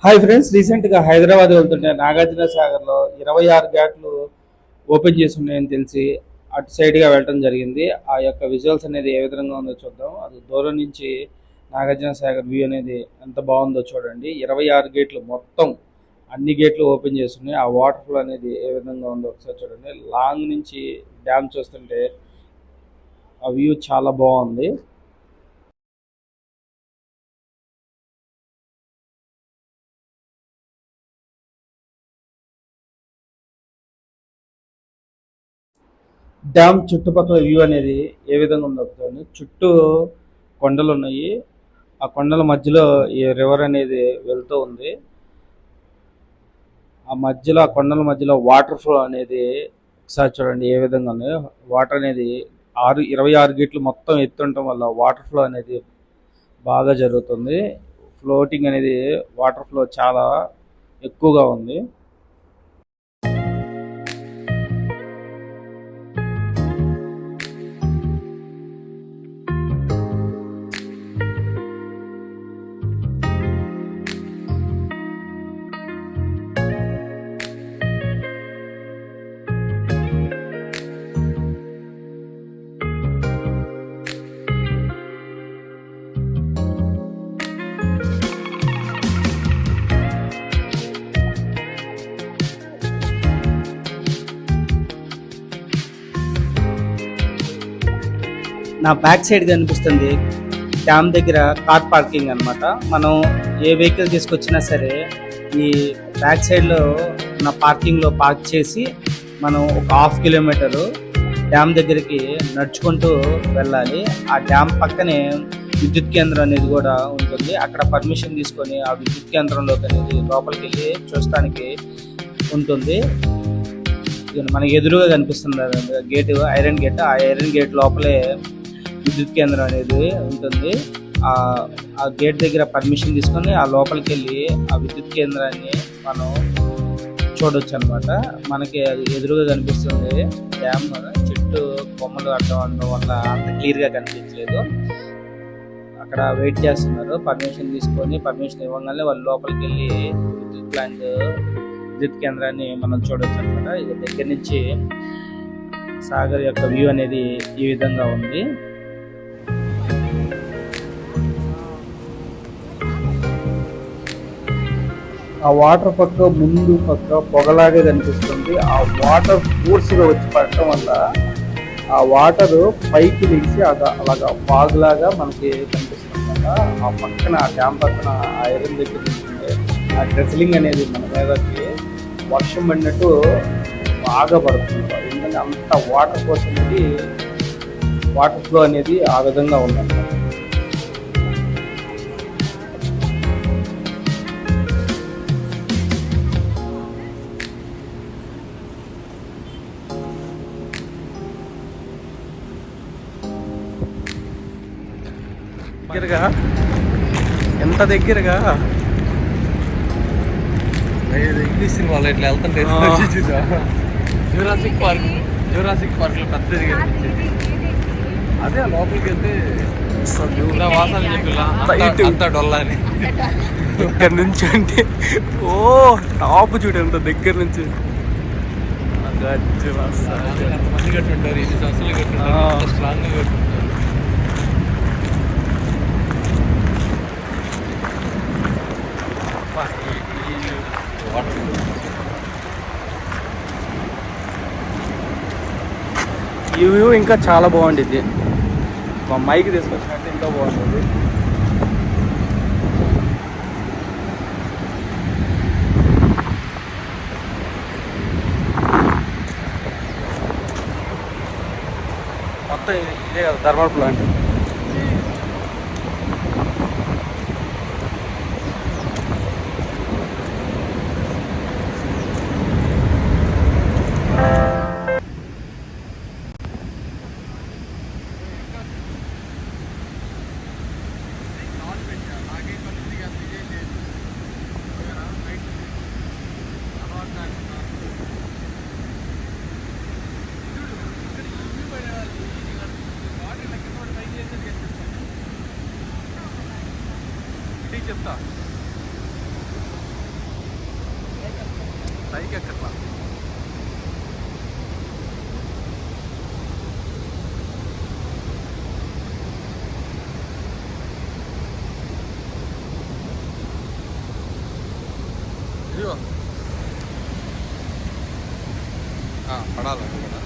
Hi friends, రీసెంట్గా హైదరాబాద్ వెళ్తుంటే నాగార్జున సాగర్లో 26 గేట్లు ఓపెన్ చేసి ఉన్నాయని తెలిసి అటు సైడ్గా వెళ్ళడం జరిగింది. ఆ యొక్క విజువల్స్ అనేది ఏ విధంగా ఉందో చూద్దాం. అది దూరం నుంచి నాగార్జున సాగర్ వ్యూ అనేది ఎంత బాగుందో చూడండి. 26 గేట్లు మొత్తం అన్ని గేట్లు ఓపెన్ చేసి ఉన్నాయి. ఆ వాటర్ ఫ్లో అనేది ఏ విధంగా ఉందో ఒకసారి చూడండి. లాంగ్ నుంచి డ్యామ్ చూస్తుంటే ఆ వ్యూ చాలా బాగుంది. డ్యామ్ చుట్టుపక్కల వ్యూ అనేది ఏ విధంగా ఉందో చూడండి. చుట్టూ కొండలు ఉన్నాయి. ఆ కొండల మధ్యలో ఈ రివర్ అనేది వెళ్తూ ఉంది. ఆ కొండల మధ్యలో వాటర్ ఫ్లో అనేది ఒకసారి చూడండి ఏ విధంగా ఉంది. వాటర్ అనేది 26 గేట్లు మొత్తం ఎత్తుండటం వల్ల వాటర్ ఫ్లో అనేది బాగా జరుగుతుంది. ఫ్లోటింగ్ అనేది వాటర్ ఫ్లో చాలా ఎక్కువగా ఉంది. నా బ్యాక్ సైడ్ కనిపిస్తుంది డ్యామ్ దగ్గర కార్ పార్కింగ్ అనమాట. మనం ఏ వెహికల్ తీసుకొచ్చినా సరే ఈ బ్యాక్ సైడ్లో ఉన్న పార్కింగ్లో పార్క్ చేసి మనం ఒక 1/2 కిలోమీటరు డ్యామ్ దగ్గరికి నడుచుకుంటూ వెళ్ళాలి. ఆ డ్యామ్ పక్కనే విద్యుత్ కేంద్రం అనేది కూడా ఉంటుంది. అక్కడ పర్మిషన్ తీసుకొని ఆ విద్యుత్ కేంద్రంలోకి అనేది లోపలికి వెళ్ళి చూడటానికి ఉంటుంది. మనకి ఎదురుగా కనిపిస్తుంది గేటు, ఐరన్ గేట్. ఆ ఐరన్ గేట్ లోపలే విద్యుత్ కేంద్రం అనేది ఉంటుంది. ఆ గేట్ దగ్గర పర్మిషన్ తీసుకొని ఆ లోపలికి వెళ్ళి ఆ విద్యుత్ కేంద్రాన్ని మనం చూడొచ్చు అనమాట. మనకి అది ఎదురుగా కనిపిస్తుంది డ్యామ్. చుట్టూ కొమ్మలు అడ్డం ఉండడం వల్ల అంత క్లియర్గా కనిపించలేదు. అక్కడ వెయిట్ చేస్తున్నారు పర్మిషన్ తీసుకొని. పర్మిషన్ ఇవ్వగానే వాళ్ళు లోపలికి వెళ్ళి విద్యుత్ కేంద్రాన్ని మనం చూడొచ్చు అనమాట. ఇది దగ్గర నుంచి సాగర్ యొక్క వ్యూ అనేది ఈ విధంగా ఉంది. ఆ వాటర్ ముందు పక్క పొగలాగే కనిపిస్తుంది. ఆ వాటర్ ఫోర్స్గా వచ్చి పడటం వల్ల ఆ వాటర్ పైకి లేచి అలాగా ఫాగ్ లాగా మనకి కనిపిస్తుంది కదా. ఆ పక్కన ఆ డ్యామ్ పక్కన ఐరన్ దగ్గర నుంచి ఆ డ్రెస్లింగ్ అనేది మన మీదకి వర్షం పడినట్టు బాగా పడుతుంది. ఎందుకంటే అంత వాటర్ ఫోర్స్ అనేది వాటర్ ఫ్లో అనేది ఆ విధంగా ఉందన్నమాట. దగ్గరగా ఎంత దగ్గరగా ఇంగ్లీష్ సినిమాలో ఇట్లా వెళ్తుంటే జూరాసిక్ పార్క్ లో పెద్దది కనిపించేది. అదే లోపలికి వెళ్తే వాసన చెప్పి అంత డొల్లా అని ఇక్కడ నుంచి అంటే ఓ టాప్ చూడు ఎంత దగ్గర నుంచి మంది కట్టుంటారు. ఇది అసలు కట్టుంటారు, స్ట్రాంగ్ గా కట్టుంటారు. ఈ వ్యూ ఇంకా చాలా బాగుంటుంది. మా మైక్ తీసుకొచ్చినట్టు ఇంకా బాగుంటుంది. మొత్తం ఇదే కదా థర్మల్ ప్లాంట్. చెప్తా పైకి ఎక్కట్లా. ఇదిగో పడాలి కదా.